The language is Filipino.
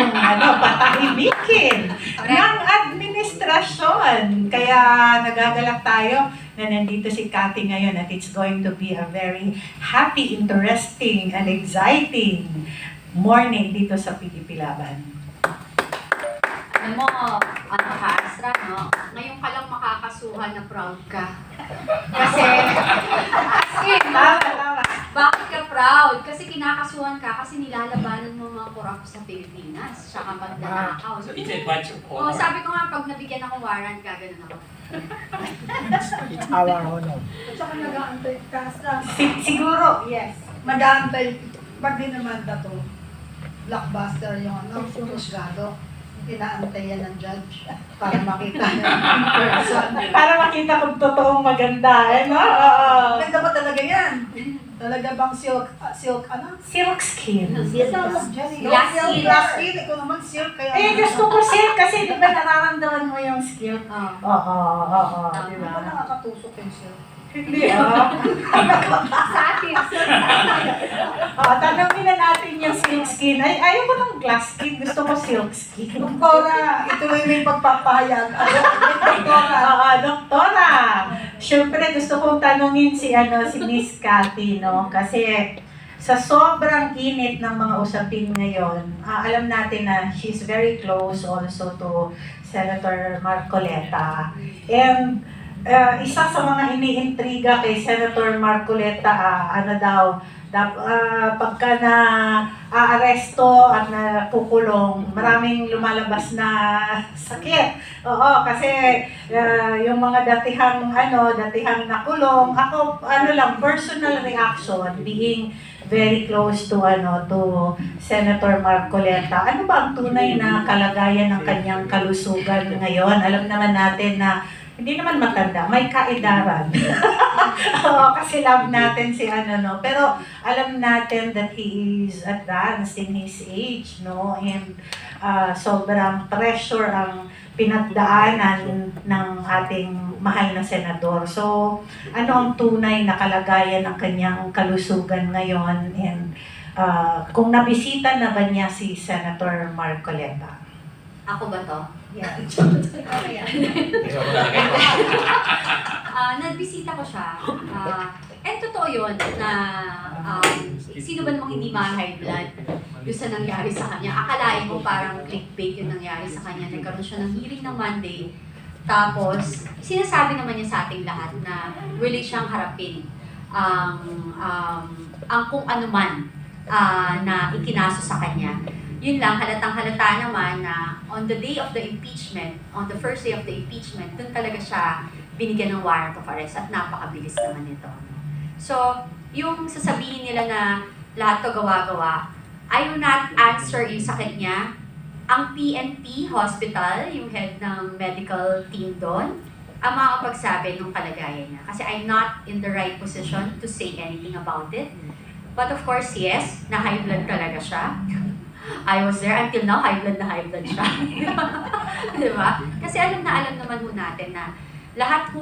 gustong patahimikin ng administrasyon. Kaya nagagalak tayo na nandito si Cathy ngayon at it's going to be a very happy, interesting, and exciting morning dito sa PDP Laban. Alam mo, Asra, no? Ngayon ka lang makakasuhan na proud ka. Kasi, as in, bakit ka proud? Kasi kinakasuhan ka kasi nilalabanan mo mga korap sa Pilipinas. Siya kapag nanakaw. So it's a bunch of Oh, sabi ko nga, pag nabigyan ako warrant, gaganon ako. It's our honor. At saka nag-aantay ka sa Siguro, yes. mag-aantay, pag di naman na to, blockbuster yung husgado. Inaantay yan ng judge para makita niya in person. Para makita kung totoong maganda, Oo. Ganda ba talaga yan? Talaga bang silk, Silk skin. Glass skin. Glass skin, ikaw naman silk kaya. Gusto ko silk kasi di ba nararamdaman mo yung silk? Oh. Oo, di Di ba ba? nakakatusok yung silk? Hindi, Sa atin, tanongin na natin yung silk skin. Ayaw ko ng glass skin, gusto ko silk skin. Doktora, ituloy mo yung pagpapahayag. Doktora. Doktora. Siyempre gusto kong tanungin si Miss Cathy, no? Kasi sa sobrang init ng mga usapin ngayon, alam natin na she's very close also to Senator Marcoleta. And isa sa mga iniintriga kay Senator Marcoleta, pagka na aaresto at napukulong, maraming lumalabas na sakit. Oo, kasi yung mga datihang nakulong, ako personal reaction being very close to Senator Marcoleta. Ano ba ang tunay na kalagayan ng kanyang kalusugan ngayon? Alam naman natin na hindi naman matanda, may kaedaran. Oo, kasi love natin si pero alam natin that he is advanced in his age, no? And sobrang pressure ang pinagdaanan ng ating mahal na senador. So, ano ang tunay na kalagayan ng kanyang kalusugan ngayon? And kung nabisita na ba niya si Senator Marcoleta? ako ba to? Yeah. Nagbisita ko siya. Totoo yun na sino ba namang hindi ma-high blood yung sa nangyari sa kanya. Akalain mo parang clickbait yung nangyari sa kanya. Nagkaroon siya ng hearing ng Monday. Tapos, sinasabi naman niya sa ating lahat na willing siyang harapin ang kung ano man na ikinaso sa kanya. Yun lang, halatang-halata naman na on the day of the impeachment, on the first day of the impeachment, dun talaga siya binigyan ng warrant of arrest at napakabilis naman ito. So, yung sasabihin nila na lahat to gawa-gawa, I will not answer yung sakit niya. Ang PNP Hospital, yung head ng medical team doon, ang makakapagsabi ng kalagayan niya. Kasi I'm not in the right position to say anything about it. But of course, yes, na high blood talaga siya. I was there until now, high blood siya. Diba? Kasi alam naman ho natin na lahat ho